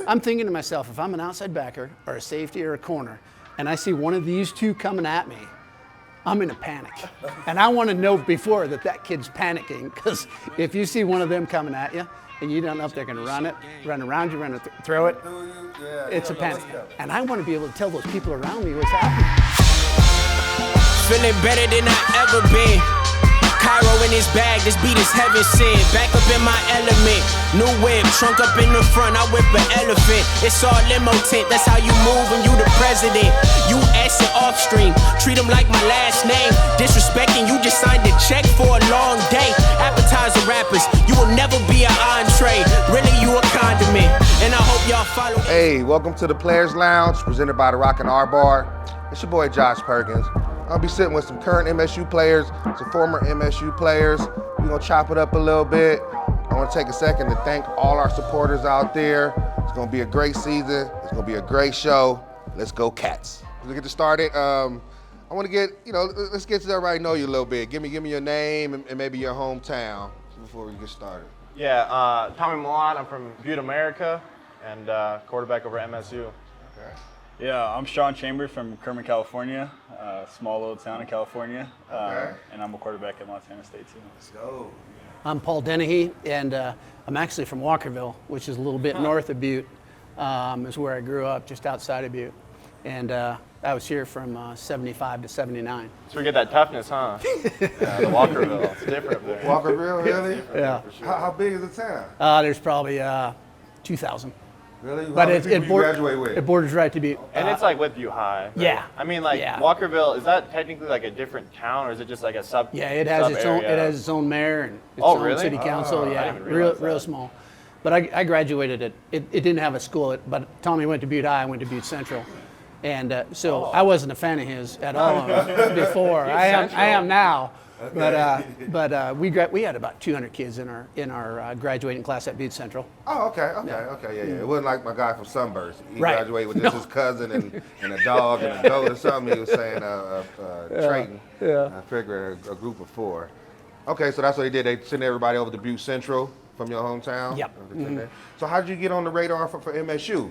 I'm thinking to myself, if I'm an outside backer or a safety or a corner, and I see one of these two coming at me, I'm in a panic. And I want to know before that kid's panicking, because if you see one of them coming at you and you don't know if they're going to run around you, throw it, it's a panic. And I want to be able to tell those people around me what's happening. Feeling better than I ever been. Cairo in his bag, this beat is heaven sent. Back up in my element, new whip, trunk up in the front, I whip an elephant. It's all limo tent, that's how you move when you the president. You S and off stream, treat him like my last name. Disrespecting, you just signed a check for a long day. Appetizer rappers, you will never be an entree. Really, you a condiment, and I hope y'all follow. Hey, welcome to the Players Lounge, presented by the Rockin R Bar. It's your boy Josh Perkins. I'll be sitting with some current MSU players, some former MSU players. We're gonna chop it up a little bit. I wanna take a second to thank all our supporters out there. It's gonna be a great season. It's gonna be a great show. Let's go Cats. Let's get started. I wanna get, let's get to everybody know you a little bit. Give me your name and maybe your hometown before we get started. Yeah, Tommy Mellott, I'm from Butte, America, and quarterback over at MSU. Okay. Yeah, I'm Sean Chambers from Kermit, California, small little town in California, and I'm a quarterback at Montana State too. Let's go. I'm Paul Dennehy, and I'm actually from Walkerville, which is a little bit north of Butte. Is where I grew up, just outside of Butte. And I was here from 75 to 79. So we get that toughness, huh? The Walkerville, it's different up there. Walkerville, really? Yeah. How big is the town? There's probably 2,000. Really? But How many people you graduate with? It borders right to Butte. And it's like with Butte High. Right? Yeah. I mean, like Yeah. Walkerville, is that technically like a different town, or is it just like a sub? Yeah, it has its own. It has its own mayor and its Oh, own really? city council. I Yeah, didn't even realize real that. small. But I graduated at. It didn't have a school, but Tommy went to Butte High. I went to Butte Central, and so I wasn't a fan of his at all before. I am now. Okay. But we had about 200 kids in our graduating class at Butte Central. Oh, okay, yeah. It wasn't like my guy from Sunburst. He Right. graduated with just his cousin and a dog and a goat or something. He was saying, Trayton. Yeah. I figured a group of 4. Okay, so that's what they did. They sent everybody over to Butte Central from your hometown? Yep. Mm-hmm. So how did you get on the radar for MSU?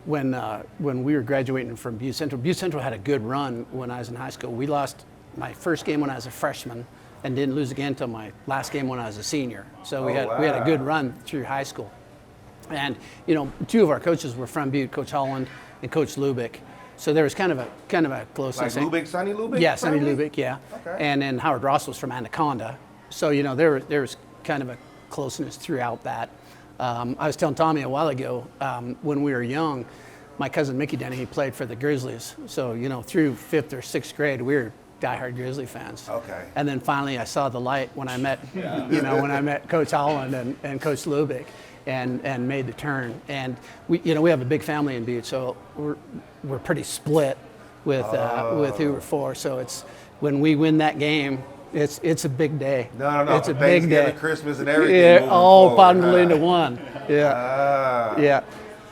When we were graduating from Butte Central had a good run when I was in high school. We lost my first game when I was a freshman and didn't lose again until my last game when I was a senior. So we had a good run through high school. And 2 of our coaches were from Butte, Coach Holland and Coach Lubick. So there was kind of a closeness. Like Lubick, Sonny Lubick? Yeah, Sonny probably? Lubick, yeah. Okay. And then Howard Ross was from Anaconda. So there was kind of a closeness throughout that. I was telling Tommy a while ago, when we were young, my cousin Mickey Dennehy played for the Grizzlies. So through 5th or 6th grade, we were diehard Grizzly fans. Okay. And then finally I saw the light when I met, when I met Coach Holland and Coach Lubick and made the turn. And we have a big family in Butte, so we're pretty split with who we're for. So it's when we win that game, it's a big day. No. It's a big day. Christmas and everything. Yeah, all forward, bundled into one. Yeah. Yeah.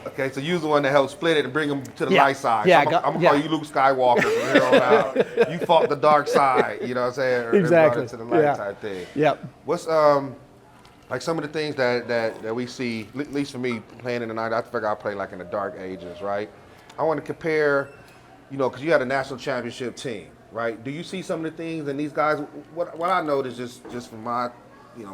Okay, so you was the one that helped split it and bring them to the Yeah. light side. Yeah, So I'm gonna call you Luke Skywalker from here on out. You fought the dark side, you know what I'm saying? Or Exactly. brought it to the light Yeah. type thing. Yep. What's like some of the things that we see, at least for me playing in the night, I figure I play like in the dark ages, right? I want to compare, because you had a national championship team, right? Do you see some of the things and these guys? What I noticed just from my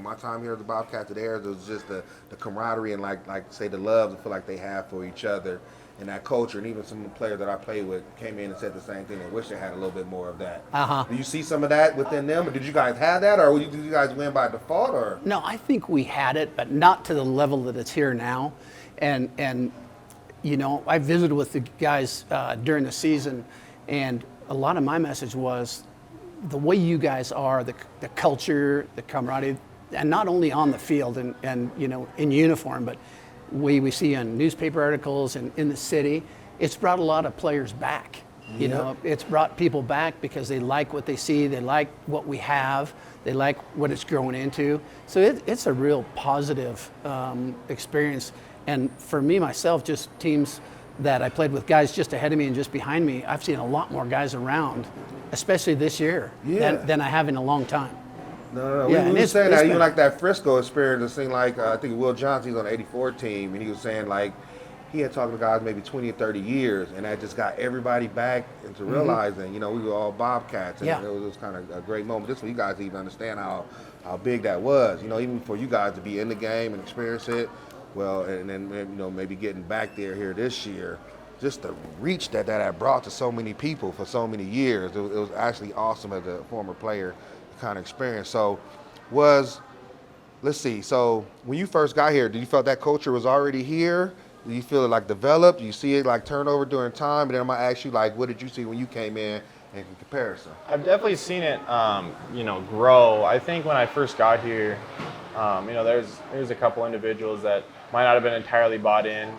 my time here at the Bobcats to theirs, it was just the camaraderie and like say the love I feel like they have for each other and that culture. And even some of the players that I played with came in and said the same thing. They wish they had a little bit more of that. Uh-huh. Do you see some of that within them? Or did you guys have that, or did you guys win by default? Or No, I think we had it, but not to the level that it's here now. And I visited with the guys during the season, and a lot of my message was the way you guys are, the culture, the camaraderie, and not only on the field and in uniform, but we see on newspaper articles and in the city, it's brought a lot of players back. It's brought people back because they like what they see, they like what we have, they like what it's growing into. So it's a real positive experience. And for me, myself, just teams that I played with, guys just ahead of me and just behind me, I've seen a lot more guys around, especially this year, than I have in a long time. No. Yeah, We and were it's saying that even been- like that Frisco experience, it seemed like I think Will Johnson, he's on the '84 team, and he was saying like he had talked to guys maybe 20 or 30 years, and that just got everybody back into realizing, you know, we were all Bobcats, and Yeah. it was kind of a great moment just for you guys to even understand how big that was. You know, even for you guys to be in the game and experience it. Well, and then you know maybe getting back there here this year, just the reach that had brought to so many people for so many years. It was actually awesome as a former player kind of experience. So let's see. So when you first got here, did you feel that culture was already here? Do you feel it like developed? Do you see it like turnover during time? And then I'm gonna ask you like, what did you see when you came in comparison? I've definitely seen it, grow. I think when I first got here, there's a couple individuals that might not have been entirely bought in.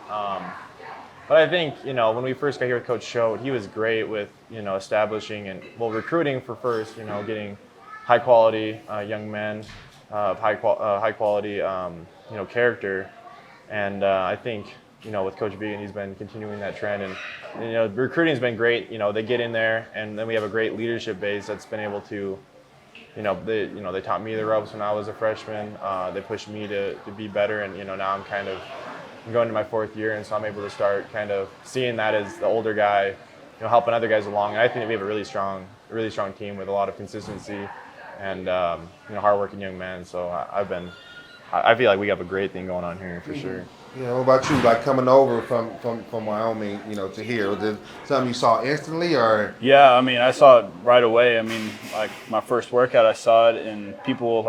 But I think, when we first got here with Coach Schote, he was great with, establishing and, recruiting for first, getting high quality young men of high quality, character. And I think, with Coach Began, he's been continuing that trend. And recruiting's been great. They get in there, and then we have a great leadership base that's been able to, they taught me the ropes when I was a freshman. They pushed me to be better, and now I'm going to my fourth year, and so I'm able to start kind of seeing that as the older guy, helping other guys along. And I think we have a really strong team with a lot of consistency and hardworking young men. So I feel like we have a great thing going on here for sure. Yeah, what about you? Like coming over from Wyoming, to here, was it something you saw instantly, or? Yeah, I mean, I saw it right away. I mean, like my first workout, I saw it, and people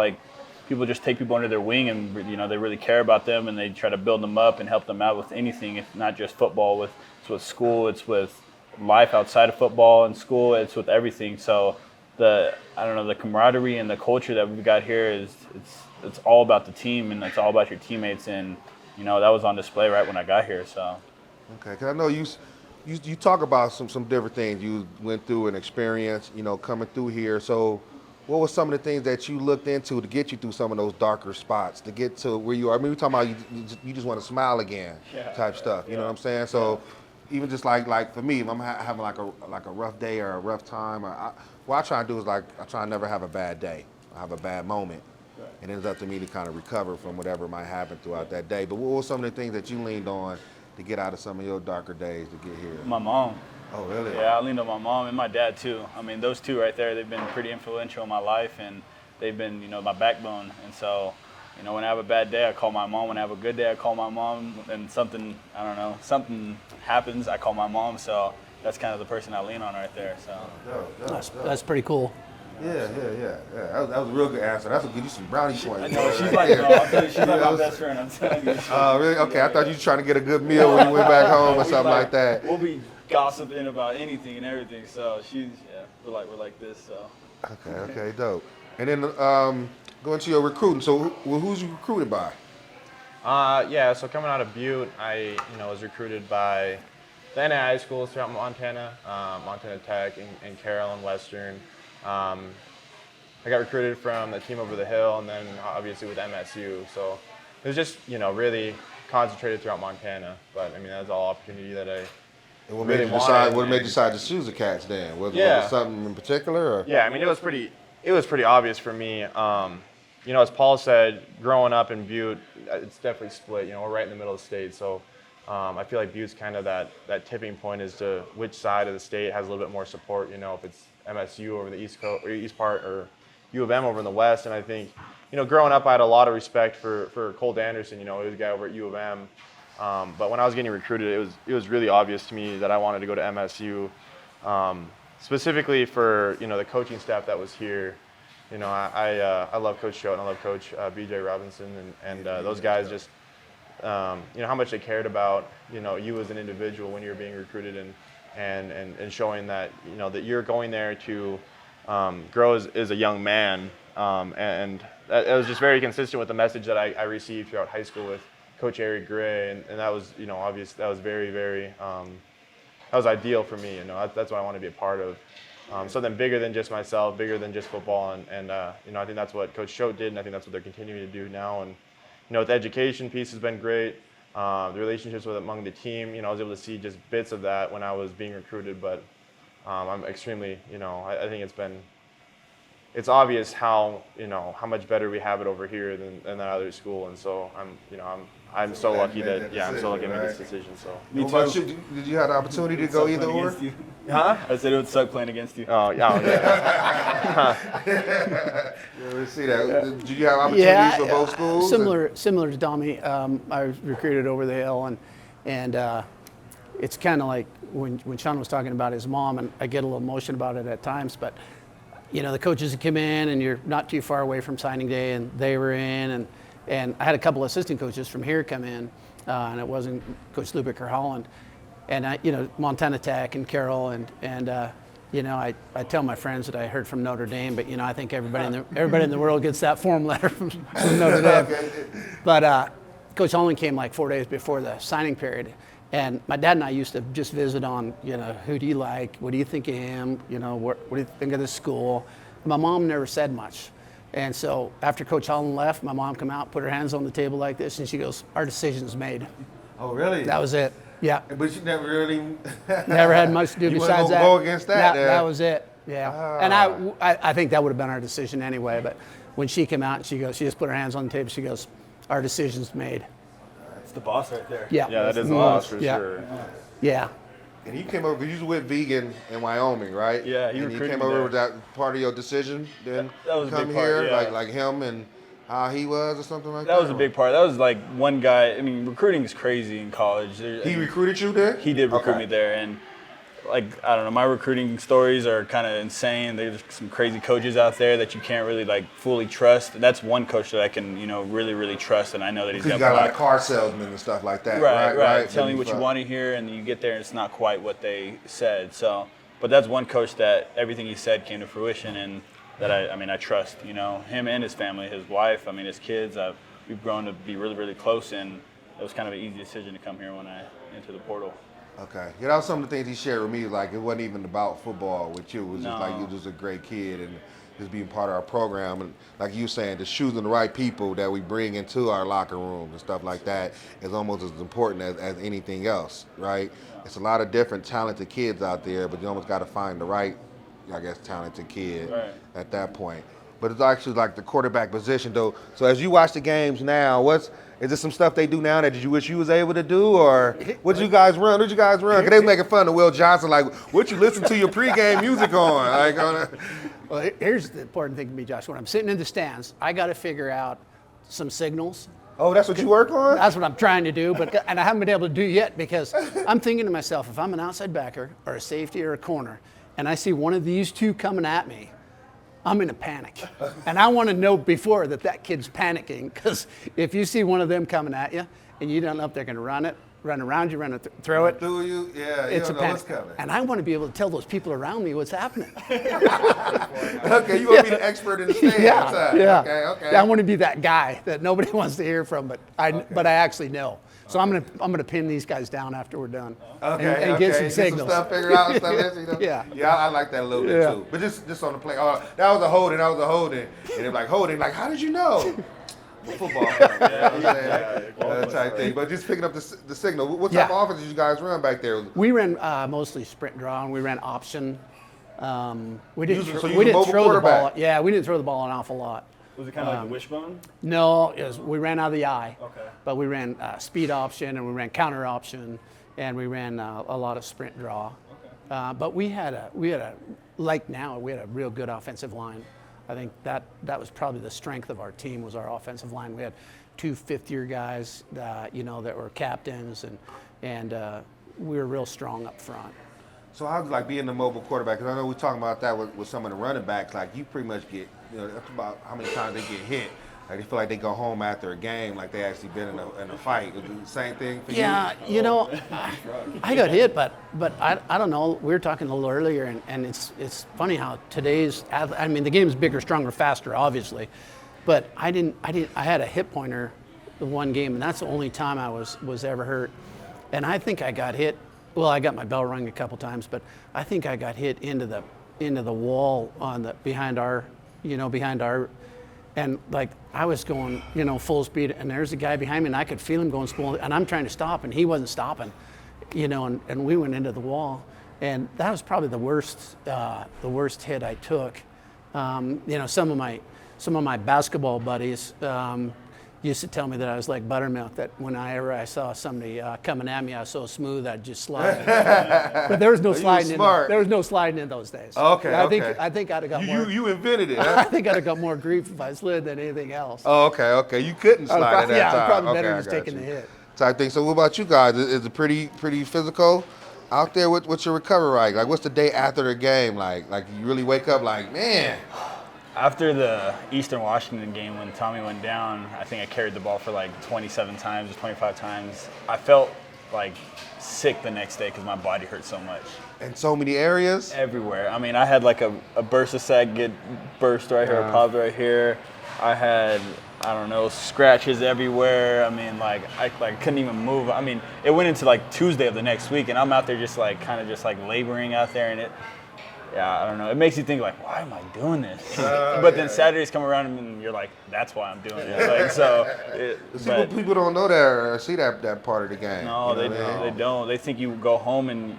just take people under their wing, and they really care about them, and they try to build them up and help them out with anything. It's not just football. It's with school. It's with life outside of football and school. It's with everything. So the camaraderie and the culture that we've got here it's all about the team, and it's all about your teammates, and that was on display right when I got here. So. Okay, because I know you talk about some different things you went through and experienced, coming through here. So what were some of the things that you looked into to get you through some of those darker spots, to get to where you are? I mean, we're talking about you just want to smile again type stuff. You know what I'm saying? So even just like for me, if I'm having like a rough day or a rough time, what I try to do is I try to never have a bad day. I have a bad moment. And it's up to me to kind of recover from whatever might happen throughout that day. But what were some of the things that you leaned on to get out of some of your darker days to get here? My mom. Oh, really? Yeah, I leaned on my mom and my dad too. I mean, those two right there, they've been pretty influential in my life, and they've been, my backbone. And so, when I have a bad day, I call my mom. When I have a good day, I call my mom. And something happens, I call my mom. So that's kind of the person I lean on right there. So That's pretty cool. Yeah. That was a real good answer. That's what give you some brownie points. I know, she's like, I'll tell you, she's like my best friend. I'm telling you. Really? Okay, I thought you were trying to get a good meal when you went back home or something like that. We'll be gossiping about anything and everything. So we're like this. So. Okay, dope. And then going to your recruiting. So who's you recruited by? So coming out of Butte, I was recruited by the NA high schools throughout Montana, Montana Tech and Carroll and Western. I got recruited from the team over the hill, and then obviously with MSU. So it was just really concentrated throughout Montana. But I mean, that was all opportunity that I. And what made you decide to choose the Cats then? Was it something in particular? Or? Yeah, I mean, it was pretty obvious for me. As Paul said, growing up in Butte, it's definitely split. We're right in the middle of the state, so I feel like Butte's kind of that tipping point as to which side of the state has a little bit more support. If it's MSU over the east coast or east part, or U of M over in the west. And I think, growing up, I had a lot of respect for Colt Anderson. He was a guy over at U of M. But when I was getting recruited, it was really obvious to me that I wanted to go to MSU, specifically for the coaching staff that was here. I love Coach Schote and I love Coach B.J. Robinson and those guys. Just how much they cared about you as an individual when you were being recruited, and showing that that you're going there to grow as a young man, and it was just very consistent with the message that I received throughout high school with Coach Eric Gray, and that was obvious. That was very that was ideal for me. That's what I want to be a part of. Something bigger than just myself, bigger than just football, and I think that's what Coach Schote did, and I think that's what they're continuing to do now. And the education piece has been great. The relationships among the team, I was able to see just bits of that when I was being recruited, but I'm extremely, I think it's obvious how much better we have it over here than that other school, and so I'm so lucky that I'm so lucky to make this decision. So. What about you? Did you have the opportunity to go either or? Huh? I said it would suck playing against you. Oh yeah. Let's see that. Did you have opportunities for both schools? Similar to Tommy. I was recruited over the hill, and it's kind of like when Sean was talking about his mom, and I get a little emotional about it at times, but the coaches would come in, and you're not too far away from signing day, and they were in, and I had a couple assistant coaches from here come in, and it wasn't Coach Lubick or Holland, and Montana Tech and Carroll, and I tell my friends that I heard from Notre Dame, but I think everybody in the world gets that form letter from Notre Dame. But Coach Holland came like 4 days before the signing period, and my dad and I used to just visit on, who do you like? What do you think of him? What do you think of the school? My mom never said much. And so after Coach Holland left, my mom come out, put her hands on the table like this, and she goes, "Our decision's made." Oh, really? That was it. Yeah. But you never really never had much to do besides that. Go against that. That was it. Yeah. And I think that would have been our decision anyway. But when she came out, and she just put her hands on the table. She goes, "Our decision's made." It's the boss right there. Yeah. Yeah, that is the boss for Yeah. sure. Yeah. And he came over because you was with Vegan in Wyoming, right? Yeah, he and he recruited came me over there. with that part of your decision. Then That was a come big part, here, yeah. like him and how he was or something like that. That was a big part. That was like one guy. I mean, recruiting is crazy in college. He recruited you there? He did recruit Okay. me there, and I don't know. My recruiting stories are kind of insane. There's some crazy coaches out there that you can't really fully trust. That's one coach that I can really really trust, and I know that he's Because got you got a lot of car salesmen and stuff like that, right. right? Telling you what you want to hear, and you get there and it's not quite what they said. So, but that's one coach that everything he said came to fruition, and that I trust. Him and his family, his wife, his kids. We've grown to be really really close, and it was kind of an easy decision to come here when I entered the portal. Okay. Yeah, that was some of the things he shared with me. Like, it wasn't even about football with you. It was just like you were just a great kid and just being part of our program. And like you were saying, just choosing the right people that we bring into our locker rooms and stuff like that is almost as important as anything else, right? It's a lot of different talented kids out there, but you almost got to find the right, talented kid at that point. But it's actually like the quarterback position, though. So as you watch the games now, is there some stuff they do now that you wish you was able to do, or what you guys run? Because they was making fun of Will Johnson, like, what you listen to your pregame music on? Well, here's the important thing to me, Josh. When I'm sitting in the stands, I got to figure out some signals. Oh, that's what you work on? That's what I'm trying to do, and I haven't been able to do yet because I'm thinking to myself, if I'm an outside backer or a safety or a corner, and I see one of these two coming at me, I'm in a panic. And I want to know before that kid's panicking, because if you see one of them coming at you and you don't know if they're going to run around you, throw it. Do you? Yeah, It's you a don't know panic. what's coming. And I want to be able to tell those people around me what's happening. Okay, you want to be the expert in the stand. Yeah. Okay. I want to be that guy that nobody wants to hear from, but I actually know. So I'm gonna pin these guys down after we're done. And get some signals. Some stuff figured out and stuff. Yeah. Yeah, I like that a little bit too. But just on the play. Oh, that was a holding. And they're like, holding. Like, how did you know? Football. Type thing. But just picking up the signal. What type of offense did you guys run back there? We ran mostly sprint draw, and we ran option. We didn't So throw the quarterback. ball. Yeah, we didn't throw the ball an awful lot. Was it kind of like a wishbone? No, we ran out of the eye. Okay. But we ran speed option, and we ran counter option, and we ran a lot of sprint draw. Okay. But we had a real good offensive line. I think that was probably the strength of our team, was our offensive line. We had 2 fifth-year guys, that were captains, and we were real strong up front. So how's it like being the mobile quarterback? Because I know we're talking about that with some of the running backs. Like, you pretty much get, that's about how many times they get hit. Like, they feel like they go home after a game like they actually been in a fight. Is it the same thing for you? Yeah, I got hit, but I don't know. We were talking a little earlier, and it's funny how today's the game's bigger, stronger, faster, obviously, but I had a hip pointer the one game, and that's the only time I was ever hurt, and I think I got hit. Well, I got my bell rung a couple times, but I think I got hit into the wall behind our, and like I was going, full speed, and there's a guy behind me, and I could feel him going full, and I'm trying to stop, and he wasn't stopping, and we went into the wall, and that was probably the worst hit I took. You know, some of my basketball buddies used to tell me that I was like buttermilk, that whenever I saw somebody coming at me, I was so smooth I'd just slide. But there was no sliding there was no sliding in those days. Okay, I think I'd have got more. You invented it, huh? I think I'd have got more grief if I slid than anything else. Oh, okay. You couldn't slide at that yeah, time. I'm probably Okay, better I just got taking you. the hit. Type thing. So what about you guys? Is it pretty physical out there? What's your recovery like? Like, what's the day after the game like? Like, you really wake up like, man. After the Eastern Washington game, when Tommy went down, I think I carried the ball for like 27 times or 25 times. I felt like sick the next day because my body hurt so much. In so many areas? Everywhere. I mean, I had like a bursa sac get burst right here, popped right here. I had, I don't know, scratches everywhere. I mean, like I couldn't even move. I mean, it went into like Tuesday of the next week, and I'm out there just like kind of just like laboring out there, and yeah, I don't know. It makes you think like, why am I doing this? But then Saturdays come around and you're like, that's why I'm doing it. Like, so. People don't know that or see that part of the game. No, you know, they don't. They think you go home and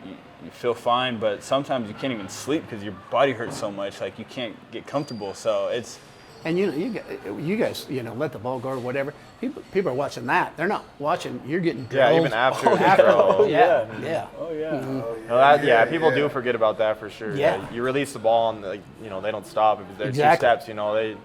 you feel fine, but sometimes you can't even sleep because your body hurts so much. Like you can't get comfortable. So it's. And you guys, you know, let the ball go or whatever. People are watching that. They're not watching. You're getting drilled. Yeah, even after the throw. Yeah. Oh yeah. Mm-hmm. Well, people do forget about that for sure. Yeah. You release the ball and they don't stop. If there's Exactly. 2 steps,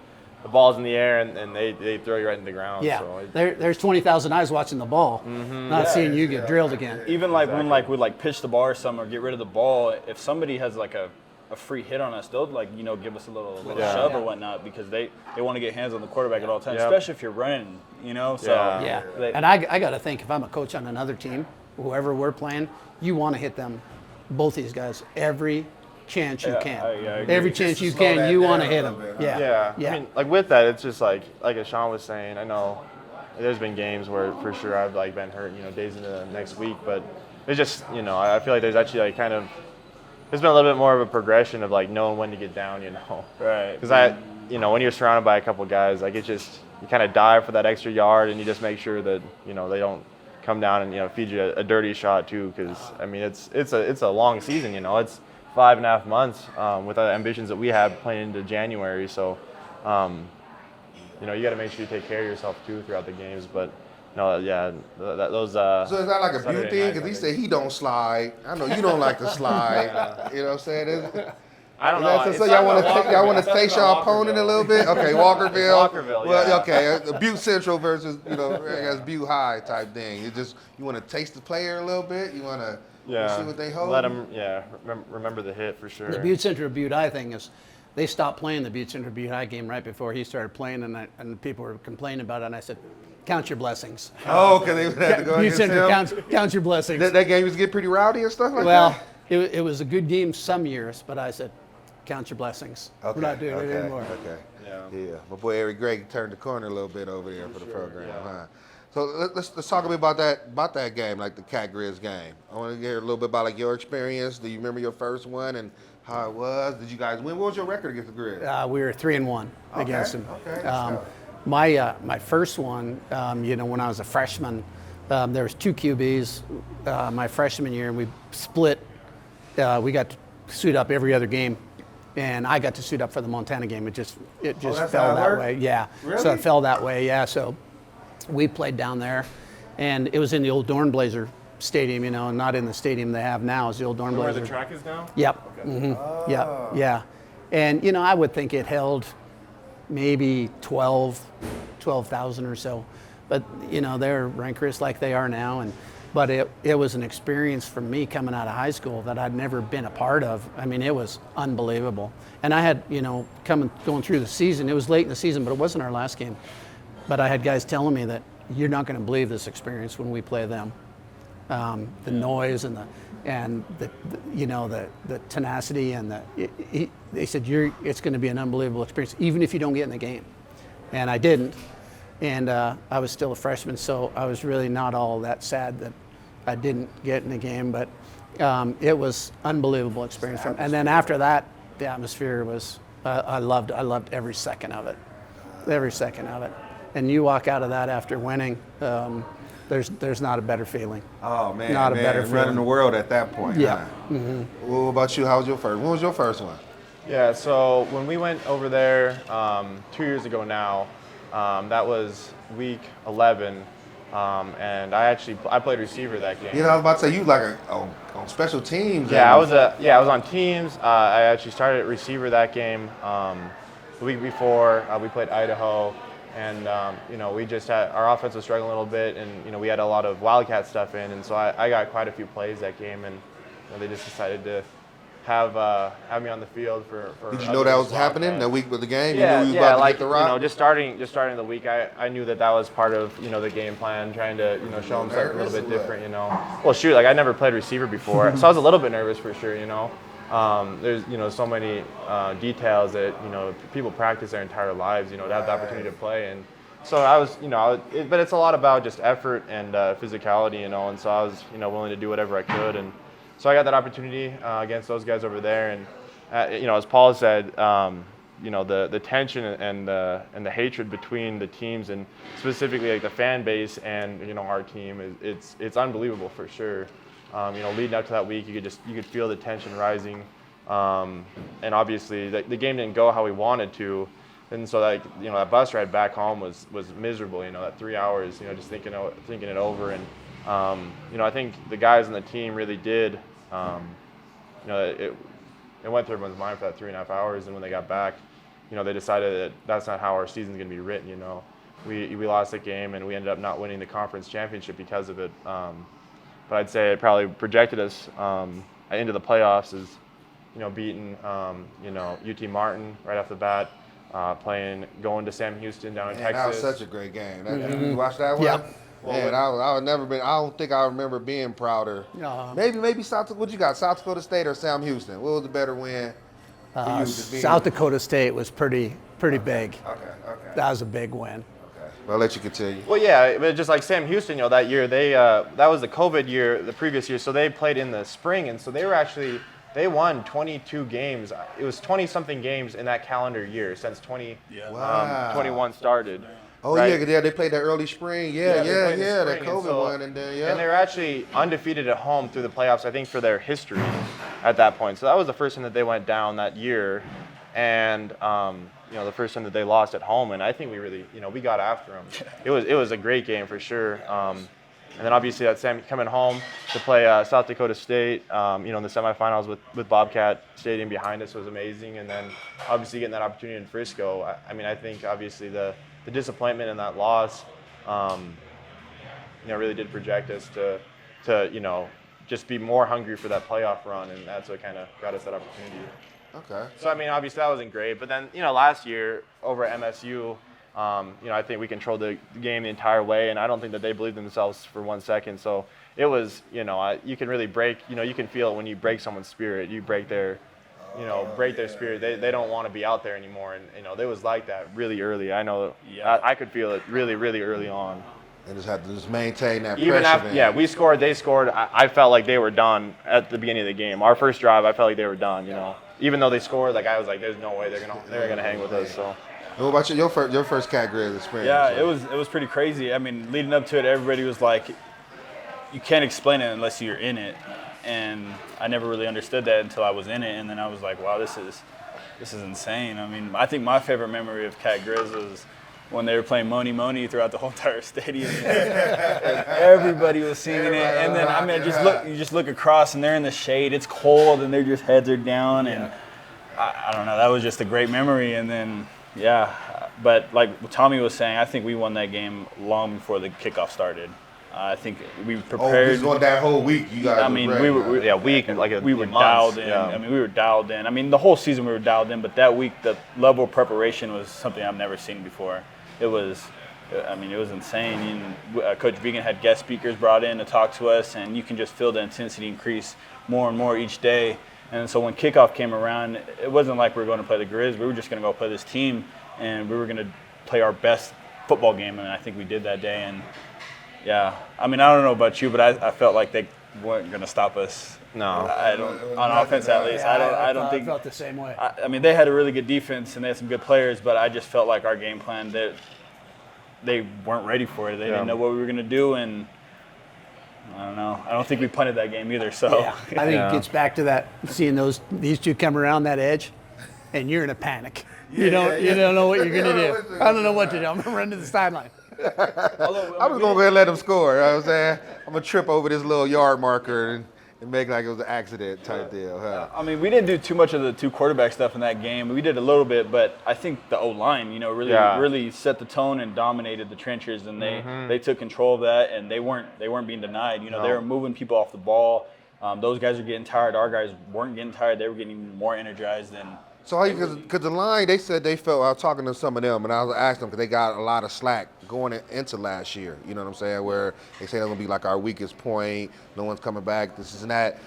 the ball's in the air and they throw you right into the ground. Yeah. So There's 20,000 eyes watching the ball, not seeing you get drilled again. Even like when we pitch the ball or something or get rid of the ball, if somebody has like a free hit on us, they'll give us a little shove or whatnot because they want to get hands on the quarterback at all times, especially if you're running, So Yeah. And I got to think, if I'm a coach on another team, whoever we're playing, you want to hit them, both these guys, every chance you can. Every chance you can, you want to hit them. Yeah. I mean, like with that, it's just like as Sean was saying, I know there's been games where for sure I've like been hurt, days into the next week, but it's just, I feel like there's actually like kind of, there's been a little bit more of a progression of like knowing when to get down, Right. Because when you're surrounded by a couple guys, like it's just, you kind of dive for that extra yard and you just make sure that, they don't come down and, feed you a dirty shot too. Because, I mean, it's a long season, it's 5.5 months with the ambitions that we have playing into January. So, you got to make sure you take care of yourself too throughout the games. But, no, yeah, those. So it's not like a Saturday Butte thing? night, Because he said he don't slide. I know you don't like to slide. You know what I'm saying? I don't know. So y'all want to face your opponent a little bit? Okay, Walkerville. Walkerville, Well, yeah. okay, Butte Central versus I guess Butte High type thing. You want to taste the player a little bit. You want to see what they hold. Let them, remember the hit for sure. The Butte Central Butte High thing is, they stopped playing the Butte Central Butte High game right before he started playing, and people were complaining about it. And I said, count your blessings. Oh, okay, they would have to go Butte against Central, him. count your blessings. That game used to get pretty rowdy and stuff like Well, that? it was a good game some years, but I said, count your blessings. Okay, We're not doing it anymore. Okay. Yeah. My boy Eric Gregg turned the corner a little bit over there for the program. Huh? So let's talk a bit about that game, like the Cat Grizz game. I want to hear a little bit about like your experience. Do you remember your first one and how it was? Did you guys win? What was your record against the Grizz? We were 3-1 against them. Okay. My first one, when I was a freshman, there was 2 QBs my freshman year, and we split. We got to suit up every other game, and I got to suit up for the Montana game. It just that's fell how it that worked? way. Yeah. Really? So it fell that way. Yeah. So we played down there, and it was in the old Dornblazer Stadium, and not in the stadium they have now. It's the old Dornblazer. Where the track is now? Yep. Okay. Mm-hmm. Yep. Yeah. And I would think it held maybe 12,000 or so, but they're rancorous like they are now, but it was an experience for me coming out of high school that I'd never been a part of. I mean, it was unbelievable. And I had going through the season. It was late in the season, but it wasn't our last game. But I had guys telling me that you're not going to believe this experience when we play them. The noise and the tenacity and they said it's going to be an unbelievable experience even if you don't get in the game, and I didn't, and I was still a freshman, so I was really not all that sad that I didn't get in the game, but it was unbelievable experience. And then after that, the atmosphere was I loved every second of it, and you walk out of that after winning. There's not a better feeling. Oh man, not a better feeling. Running the world at that point. Yeah. Huh? Mm-hmm. What about you? How was your first? When was your first one? Yeah, so when we went over there 2 years ago now, that was week 11, and I played receiver that game. You know, I was about to say you like on special teams. Yeah, I was on teams. I actually started at receiver that game. The week before, we played Idaho, and we just had our offense was struggling a little bit, and we had a lot of Wildcat stuff in, and so I got quite a few plays that game, and they just decided to have me on the field for. Did you know that was happening that week with the game? Yeah, you knew you was about like to get the rock? just starting the week, I knew that was part of the game plan, trying to show them something a little bit different. Well, shoot, like I never played receiver before, so I was a little bit nervous for sure. There's so many details that people practice their entire lives, to have the opportunity to play, and so I was, but it's a lot about just effort and physicality, and so I was willing to do whatever I could, and so I got that opportunity against those guys over there, and as Paul said, the tension and the hatred between the teams, and specifically like the fan base and our team, it's unbelievable for sure. Leading up to that week, you could feel the tension rising, and obviously the game didn't go how we wanted to, and so that bus ride back home was miserable. That 3 hours, just thinking it over, and I think the guys on the team really did. It went through everyone's mind for that 3.5 hours, and when they got back, they decided that that's not how our season's going to be written. We lost the game, and we ended up not winning the conference championship because of it. But I'd say it probably projected us into the playoffs as, beating, UT Martin right off the bat, going to Sam Houston down in Texas. That was such a great game. You watched that one? Yep. Man, I don't think I remember being prouder. Maybe what you got, South Dakota State or Sam Houston? What was the better win? South Dakota State was pretty big. Okay. That was a big win. Okay. Well, I'll let you continue. Well, yeah, but just like Sam Houston, that year, that was the COVID year, the previous year, so they played in the spring, and so they won 22 games. It was 20-something games in that calendar year since 21 started. Oh, right? yeah, they played that early spring. Yeah, that COVID one. And they were actually undefeated at home through the playoffs, I think, for their history at that point. So that was the first time that they went down that year, and the first time that they lost at home. And I think we really, we got after them. It was a great game for sure. And then obviously that Sam coming home to play South Dakota State, in the semifinals with Bobcat Stadium behind us was amazing. And then obviously getting that opportunity in Frisco. I think obviously the disappointment in that loss, really did project us to just be more hungry for that playoff run, and that's what kind of got us that opportunity. Okay. So obviously that wasn't great, but then last year over at MSU, I think we controlled the game the entire way, and I don't think that they believed in themselves for 1 second. So it was, you can really break, you can feel it when you break someone's spirit. You break their spirit. They don't want to be out there anymore, and it was like that really early. I know, I could feel it really, really early on. And just had to maintain that Even pressure. after, we scored, they scored. I felt like they were done at the beginning of the game. Our first drive, I felt like they were done. Even though they scored, I was like, there's no way they're gonna hang with us. So. And what about your first Cat Grizz experience? Yeah, it was pretty crazy. Leading up to it, everybody was like, you can't explain it unless you're in it. And I never really understood that until I was in it, and then I was like, wow, this is insane. I think my favorite memory of Cat Grizz was when they were playing Money Money throughout the whole entire stadium. And everybody was singing it. And then, you just look across, and they're in the shade. It's cold, and their just heads are down. And I don't know, that was just a great memory. And then, but like Tommy was saying, I think we won that game long before the kickoff started. I think we prepared. Oh, we won that whole week. You guys. We were dialed in. Yeah. We were dialed in. The whole season we were dialed in, but that week the level of preparation was something I've never seen before. It was insane. Coach Vegan had guest speakers brought in to talk to us, and you can just feel the intensity increase more and more each day. And so when kickoff came around, it wasn't like we were going to play the Grizz. We were just going to go play this team, and we were going to play our best football game, and I think we did that day. And yeah, I don't know about you, but I felt like they weren't going to stop us. No, I don't. On offense, at least, I don't think. I felt the same way. They had a really good defense and they had some good players, but I just felt like our game plan, they weren't ready for it. They didn't know what we were going to do, and I don't know. I don't think we punted that game either. So I think it gets back to that, seeing these two come around that edge. and you're in a panic. You don't know what you're gonna do. I don't know what to do. I'm gonna run to the sideline. I was gonna go ahead and let them score. You know what I'm saying? I'm gonna trip over this little yard marker and make like it was an accident type deal. Huh? I mean, we didn't do too much of the two quarterback stuff in that game. We did a little bit, but I think the O-line, really set the tone and dominated the trenches, and they took control of that, and they weren't being denied. They were moving people off the ball. Those guys are getting tired. Our guys weren't getting tired. They were getting even more energized than. So, because the line, they said they felt, I was talking to some of them, and I was asking them, because they got a lot of slack going into last year, you know what I'm saying, where they say that's going to be like our weakest point, no one's coming back, this and that.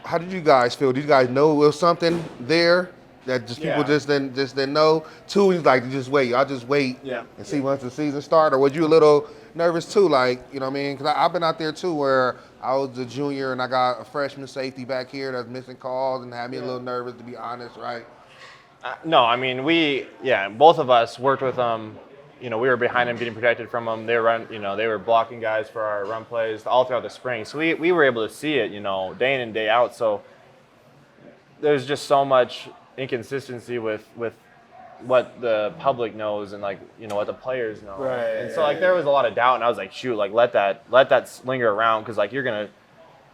How did you guys feel? Did you guys know there was something there that just people just didn't know? Two, he's like, y'all just wait and see once the season starts, or was you a little nervous too, like, you know what I mean? Because I've been out there too where I was a junior and I got a freshman safety back here that's missing calls and had me a little nervous, to be honest, right? No, I mean, both of us worked with them. We were behind them, getting protected from them. They were blocking guys for our run plays all throughout the spring. So we were able to see it, day in and day out. So there's just so much inconsistency with what the public knows and what the players know. Right. And so there was a lot of doubt, and I was like, shoot, let that linger around, because you're gonna,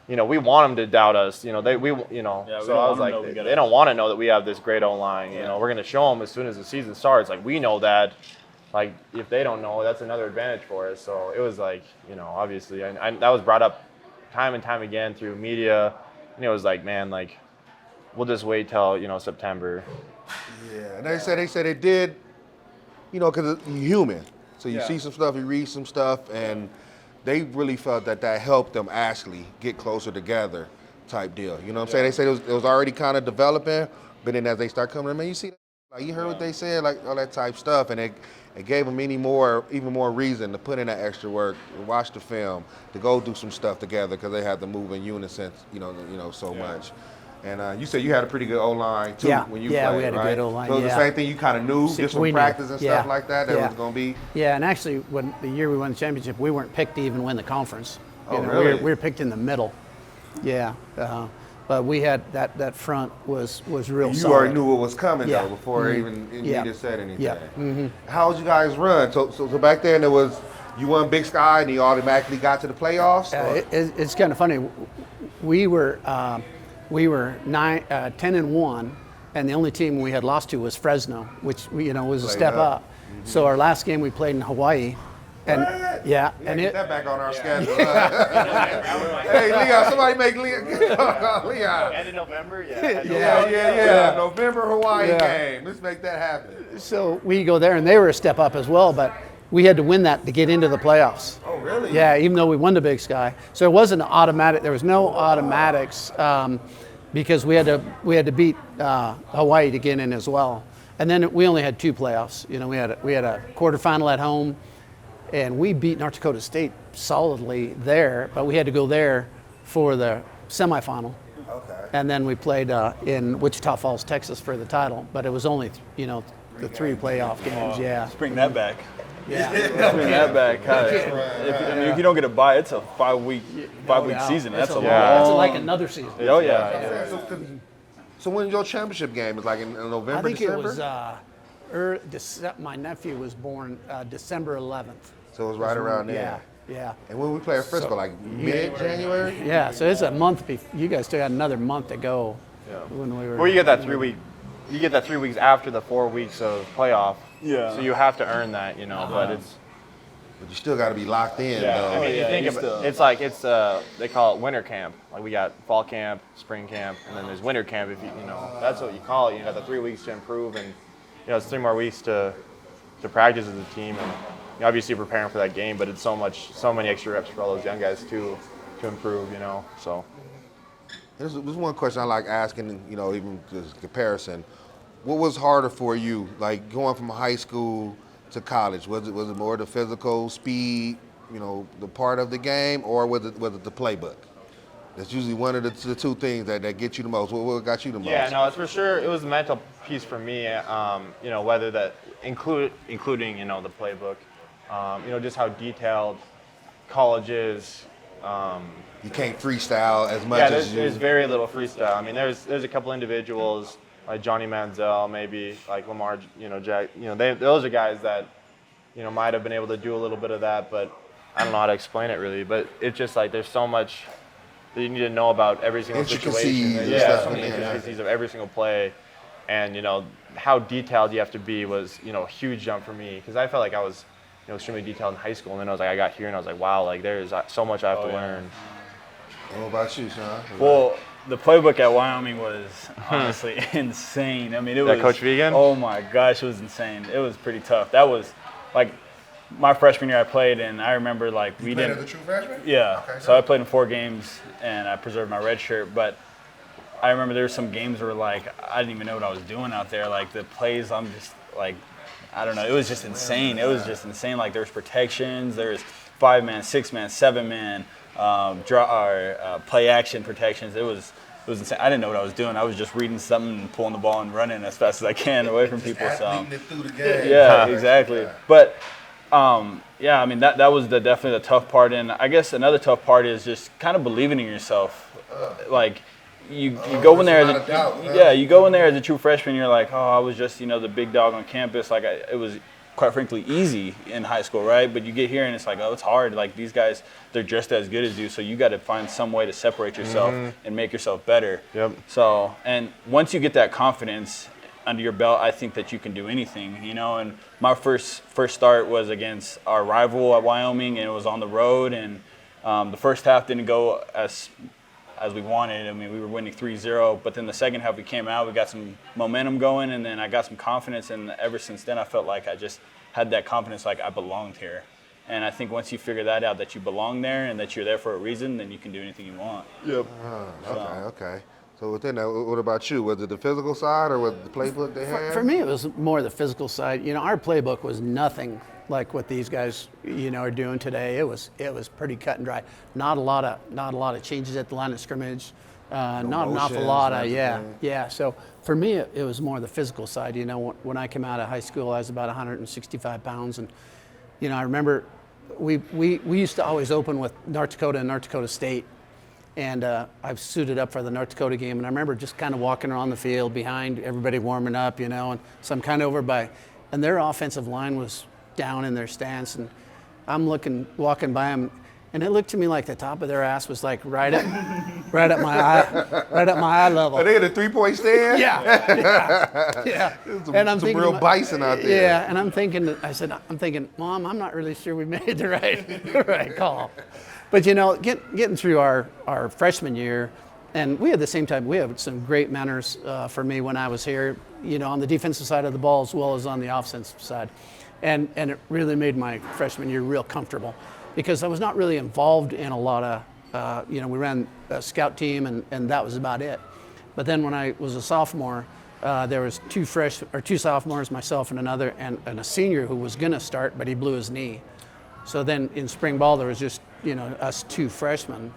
we want them to doubt us. So I was like, they don't want to know that we have this great O-line. We're gonna show them as soon as the season starts. We know that. If they don't know, that's another advantage for us. So it was obviously, and that was brought up time and time again through media. And it was man, we'll just wait till September. Yeah, and they said they did, because you're human. So you see some stuff, you read some stuff, and they really felt that helped them actually get closer together type deal. You know what I'm saying? They said it was already kind of developing, but then as they start coming in, man, you see, you heard what they said, all that type stuff, and it gave them even more reason to put in that extra work, to watch the film, to go do some stuff together, because they had to move in unison, so much. And you said you had a pretty good O-line too when you played, we had right? a good O-line. So the same thing you kind of knew, just from practice and stuff like that was going to be. Yeah, and actually, when the year we won the championship, we weren't picked to even win the conference. Really? We were picked in the middle. Yeah, but we had that front was real. You solid. already knew what was coming though before even Anita said anything. Yeah. How did you guys run? So back then it was you won Big Sky and you automatically got to the playoffs. It's kind of funny. We were 10-1, and the only team we had lost to was Fresno, which was a step up. So our last game we played in Hawaii. And and get that back on our schedule. Hey, Leon, somebody make Leon. And in November, November Hawaii game. Let's make that happen. So we go there, and they were a step up as well, but we had to win that to get into the playoffs. Oh, really? Yeah, even though we won the Big Sky. So it wasn't automatic. There was no automatics because we had to beat Hawaii to get in as well. And then we only had two playoffs. We had a quarterfinal at home. And we beat North Dakota State solidly there, but we had to go there for the semifinal. Okay. And then we played in Wichita Falls, Texas for the title, but it was only, the three playoff games, Let's bring that back. Yeah. Bring that back. If you don't get a bye, it's a five-week season. That's a long. That's like another season. Oh, yeah. So when's your championship game? It's like in November, I think December? it was, my nephew was born December 11th. So it was right around there. Yeah. And when we play at Frisco, mid-January? Yeah, so it's a month. You guys still had another month to go. Yeah. When we were. Well, you get that 3 week. You get that 3 weeks after the 4 weeks of playoff. Yeah. So you have to earn that, but it's. But you still got to be locked in, though. I mean, you think of it, it's they call it winter camp. We got fall camp, spring camp, and then there's winter camp. If that's what you call it. You got the 3 weeks to improve, and it's 3 more weeks to practice as a team, and obviously preparing for that game. But it's so many extra reps for all those young guys to improve. So. There's one question I like asking. Even just comparison. What was harder for you, like going from high school to college? Was it more the physical speed, the part of the game, or was it the playbook? That's usually one of the two things that get you the most. What got you the most? Yeah, no, it's for sure. It was the mental piece for me. Whether that including the playbook, just how detailed college is. You can't freestyle as much Yeah, as you. there's very little freestyle. I mean, there's a couple individuals, like Johnny Manziel, maybe like Lamar, Jack, those are guys that, might have been able to do a little bit of that, but I don't know how to explain it really. But it's just like there's so much that you need to know about every single situation. Yeah, so many intricacies of every single play, and how detailed you have to be was a huge jump for me, because I felt like I was extremely detailed in high school, and then I got here and I was like, wow, like there's so much I have to learn. What about you, Sean? Well, the playbook at Wyoming was honestly insane. I mean, it was Coach Vegan? Oh my gosh, it was insane. It was pretty tough. That was like my freshman year I played, and I remember like you played as a true freshman? Yeah. Okay, so I played in 4 games, and I preserved my red shirt. But I remember there were some games where like I didn't even know what I was doing out there. Like the plays, I'm just like, I don't know. It was just insane. It was just insane. Like there's protections. There's 5-man, 6-man, 7-man, play action protections. It was insane. I didn't know what I was doing. I was just reading something and pulling the ball and running as fast as I can away from people. So it through the game. yeah, exactly. Yeah. But yeah, I mean that was definitely the tough part. And I guess another tough part is just kind of believing in yourself. Like you go in there as you go in there as a true freshman. You're like, oh, I was just the big dog on campus. Like it was quite frankly easy in high school, right? But you get here and it's like, oh, it's hard. Like these guys, they're just as good as you. So you got to find some way to separate yourself and make yourself better. Yep. So, and once you get that confidence under your belt, I think that you can do anything, And my first start was against our rival at Wyoming, and it was on the road. And the first half didn't go as we wanted. I mean, we were winning 3-0, but then the second half we came out, we got some momentum going, and then I got some confidence, and ever since then I felt like I just had that confidence, like I belonged here. And I think once you figure that out, that you belong there and that you're there for a reason, then you can do anything you want. Yep. Okay. So within that, what about you? Was it the physical side or was it the playbook they had? For me, it was more the physical side. Our playbook was nothing like what these guys, are doing today. It was pretty cut and dry. Not a lot of changes at the line of scrimmage. Not an awful lot of yeah. So for me, it was more the physical side. When I came out of high school, I was about 165 pounds, and I remember we used to always open with North Dakota and North Dakota State. And I've suited up for the North Dakota game, and I remember just kind of walking around the field behind everybody warming up, and so I'm kind of over by, and their offensive line was down in their stance, and I'm walking by them, and it looked to me like the top of their ass was like right at my eye level. Are they at a 3-point stand? Yeah. And I'm thinking, real bison out there. Yeah, and I'm thinking, Mom, I'm not really sure we made the right call. But getting through our freshman year, and we had the same time. We had some great mentors for me when I was here. On the defensive side of the ball as well as on the offensive side, and it really made my freshman year real comfortable, because I was not really involved in a lot of. We ran a scout team, and that was about it. But then when I was a sophomore, there was 2 sophomores, myself and another, and a senior who was going to start, but he blew his knee. So then in spring ball, there was just, us 2 freshmen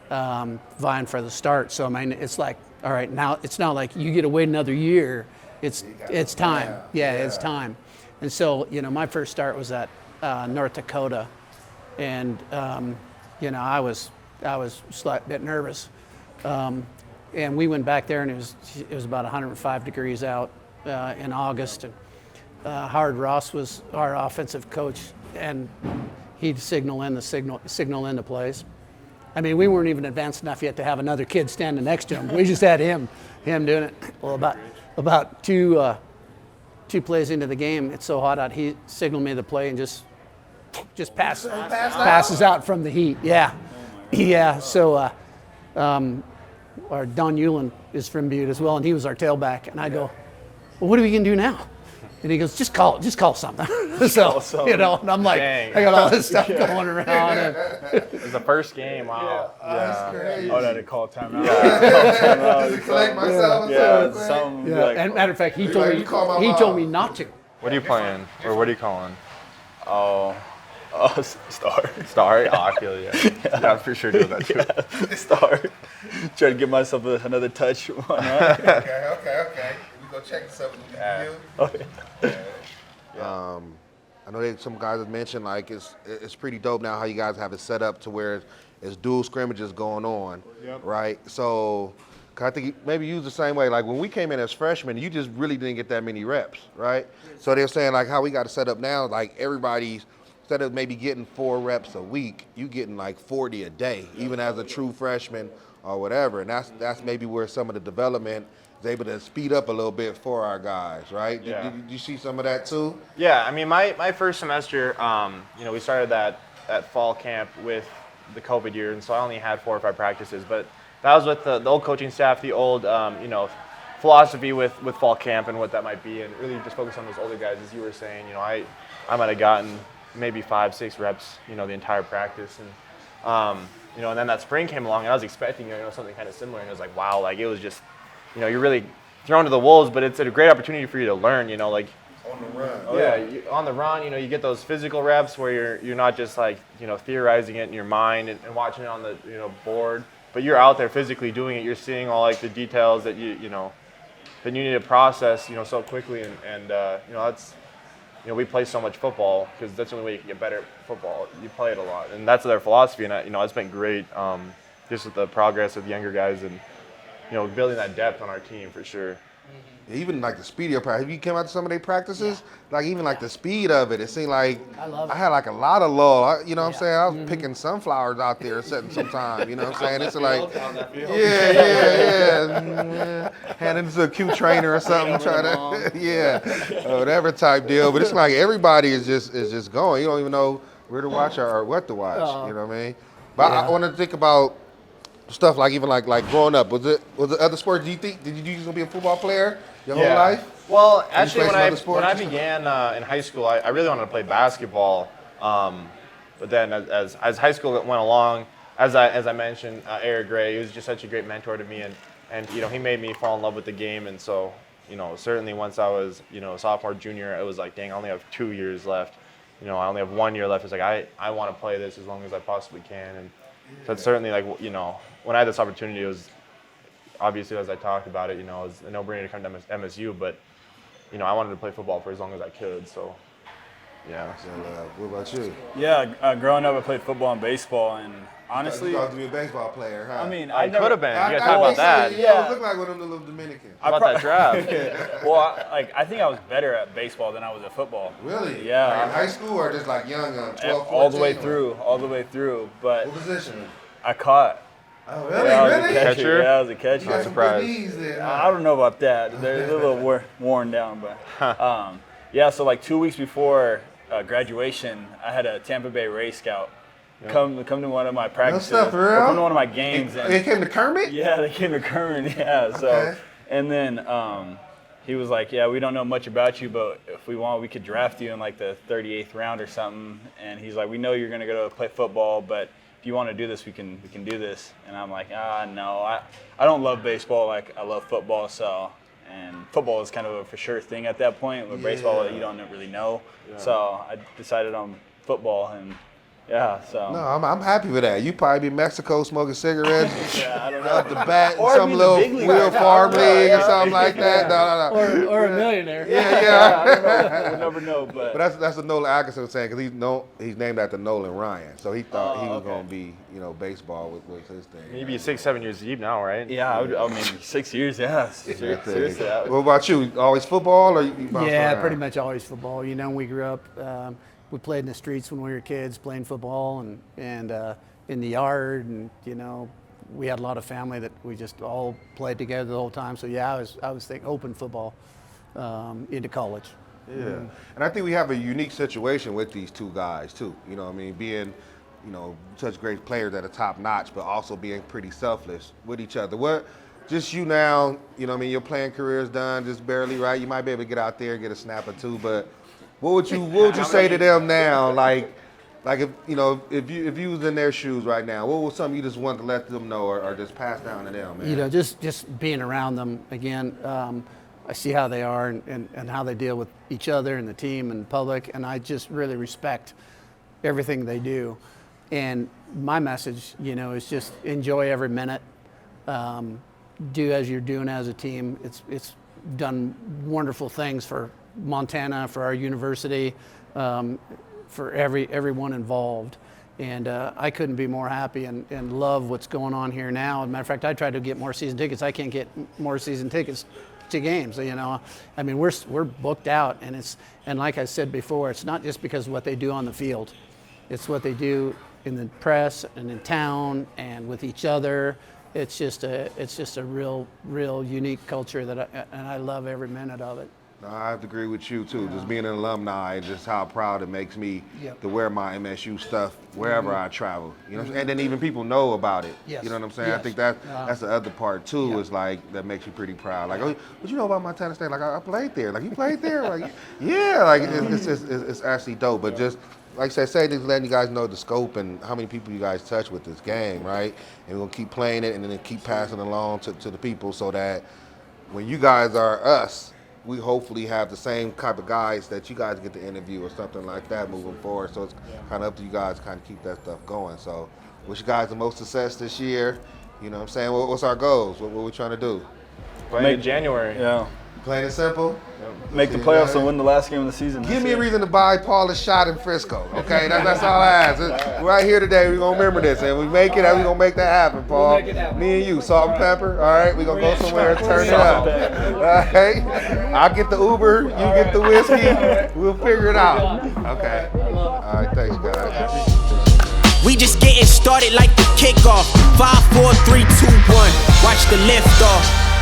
vying for the start. So, I mean, it's like, all right, now it's not like you get to wait another year. It's time. It's time. And so, my first start was at North Dakota. And, I was a slight bit nervous. And we went back there, and it was about 105 degrees out in August. And Howard Ross was our offensive coach, and he'd signal into plays. I mean, we weren't even advanced enough yet to have another kid standing next to him. We just had him doing it. Well, about two plays into the game, it's so hot out, he signaled me the play and just passes out from the heat. Yeah. So our Don Hewlin is from Butte as well, and he was our tailback. And I go, well, what are we gonna do now? And he goes, just call something. So, and I'm like, dang. I got all this stuff going around. It was the first game. Wow. That's crazy. I had to call timeout. Collect myself. Something. Like, and matter of fact, he told me not to. What are you playing, or what are you calling? Star. Star? Oh, I feel you. Yeah, I'm for sure doing that too. Yeah. Star. Try to give myself another touch. Okay. Go check this out. I know some guys have mentioned like it's pretty dope now how you guys have it set up to where it's dual scrimmages going on, right? So 'Cause I think maybe you was the same way. Like when we came in as freshmen, you just really didn't get that many reps, right? So they're saying like how we got to set up now, like everybody's, instead of maybe getting 4 reps a week, you getting like 40 a day, even as a true freshman or whatever. And that's maybe where some of the development is able to speed up a little bit for our guys, right? Yeah. Did you see some of that too? Yeah, I mean, my first semester, we started that fall camp with the COVID year, and so I only had 4 or 5 practices. But that was with the old coaching staff, the old, philosophy with fall camp and what that might be, and really just focus on those older guys, as you were saying. I might have gotten maybe 5-6 reps, the entire practice, and and then that spring came along, and I was expecting something kind of similar, and it was like, wow, like it was just, you're really thrown to the wolves, but it's a great opportunity for you to learn, like. On the run. On the run, you get those physical reps where you're not just like, theorizing it in your mind and watching it on the, board, but you're out there physically doing it. You're seeing all like the details that you need to process, so quickly, and that's, we play so much football because that's the only way you can get better at football. You play it a lot, and that's their philosophy, and it's been great, just with the progress of the younger guys and, building that depth on our team for sure. Even like the speed of your practice. Have you came out to some of their practices? Yeah. Like even like the speed of it. It seemed like I had like a lot of lull. You know what I'm saying? I was picking sunflowers out there setting some time. You know what I'm saying? It's like, yeah. Handing it to a cute trainer or something. Whatever type deal. But it's like everybody is just going. You don't even know where to watch or what to watch. You know what I mean? But I want to think about stuff like even like growing up. Was it other sports? Did you used to be a football player your whole life? Well, actually, when I began in high school, I really wanted to play basketball. But then as high school went along, as I mentioned, Eric Gray, he was just such a great mentor to me, and he made me fall in love with the game. And so certainly once I was sophomore, junior, it was like, dang, I only have 2 years left. I only have 1 year left. It's like I want to play this as long as I possibly can. And so it's certainly like when I had this opportunity, it was obviously, as I talked about it, it was a no-brainer to come to MSU, but I wanted to play football for as long as I could. So yeah. So, what about you? Yeah, growing up, I played football and baseball, and honestly, you thought to be a baseball player, huh? I mean, I never could have been. You guys I talk about that. Yeah, look like one of them little Dominicans. How about that draft? Well, I think I was better at baseball than I was at football. Really? Yeah. Like in high school or just like young, 12, 14? All the way through. But What position? I caught. Oh, really? Yeah, I was a Really? catcher. Yeah, I was a You catcher. got some surprised. good knees there, huh? I don't know about that. They're a little worn down, but so like 2 weeks before graduation, I had a Tampa Bay Rays scout come to one of my practices. No stuff, for real? Come to one of my games. They came to Kermit? Yeah, they came to Kermit. Yeah, so Okay. and then he was like, "Yeah, we don't know much about you, but if we want, we could draft you in like the 38th round or something." And he's like, "We know you're gonna go to play football, but if you want to do this, we can do this." And I'm like, no, I don't love baseball like I love football. So, and football is kind of a for sure thing at that point. With baseball, you don't really know. Yeah. So I decided on football, and so. No, I'm happy with that. You probably be in Mexico smoking cigarettes. Yeah, I don't know. Out the bat in Or some be the little big league. wheel farm league or something like that. No. Or a millionaire. Yeah. I don't know. We'll never know, But that's what Nolan Atkinson was saying, because he's named after Nolan Ryan, so he thought he was going to be baseball was his thing. Maybe 6-7 years deep now, right? Yeah, I mean 6 years. Yeah, seriously. What about you? Always football, or you bounce around? Pretty much always football. We grew up. We played in the streets when we were kids, playing football and in the yard, and we had a lot of family that we just all played together the whole time. So I was thinking open football into college. Yeah, and I think we have a unique situation with these two guys too. Being such great players at a top notch, but also being pretty selfless with each other. What? Just you now, your playing career is done, just barely, right? You might be able to get out there and get a snap or two, but what would you say to them now? Like if if you was in their shoes right now, what was something you just want to let them know or just pass down to them, man? Just being around them again. I see how they are and how they deal with each other and the team and the public, and I just really respect everything they do. And my message, is just enjoy every minute. Do as you're doing as a team. It's done wonderful things for Montana, for our university, for everyone involved. And I couldn't be more happy and love what's going on here now. As a matter of fact, I tried to get more season tickets. I can't get more season tickets to games. You know, I mean, we're booked out, and like I said before, it's not just because of what they do on the field. It's what they do in the press and in town and with each other. It's just a real unique culture and I love every minute of it. No, I have to agree with you too. Just being an alumni, just how proud it makes me to wear my MSU stuff wherever I travel. You know, and then even people know about it. Yes. You know what I'm saying? Yes. I think that's the other part too. Is like that makes you pretty proud. Like, oh, what you know about Montana State? Like, I played there. Like, you played there? Like, yeah. Like, it's actually dope. But just like I said, just letting you guys know the scope and how many people you guys touch with this game, right? And we're gonna keep playing it and then keep passing it along to the people so that when you guys are us, we hopefully have the same type of guys that you guys get to interview or something like that moving forward. So it's kind of up to you guys to kind of keep that stuff going. So wish you guys the most success this year. You know what I'm saying? What's our goals? What we trying to do? Playing in January. Yeah. Plain and simple? Make the playoffs and win the last game of the season. Give me a reason to buy Paul a shot in Frisco, okay? That's all I ask. Right here today, we're going to remember this. And we make it, we're going to make that happen, Paul. Me and you, salt and pepper, all right? We're going to go somewhere and turn it up. All right? I'll get the Uber, you get the whiskey. We'll figure it out. Okay. All right, thanks, guys. We just getting started like the kickoff. 5, 4, 3, 2, 1. Watch the lift off.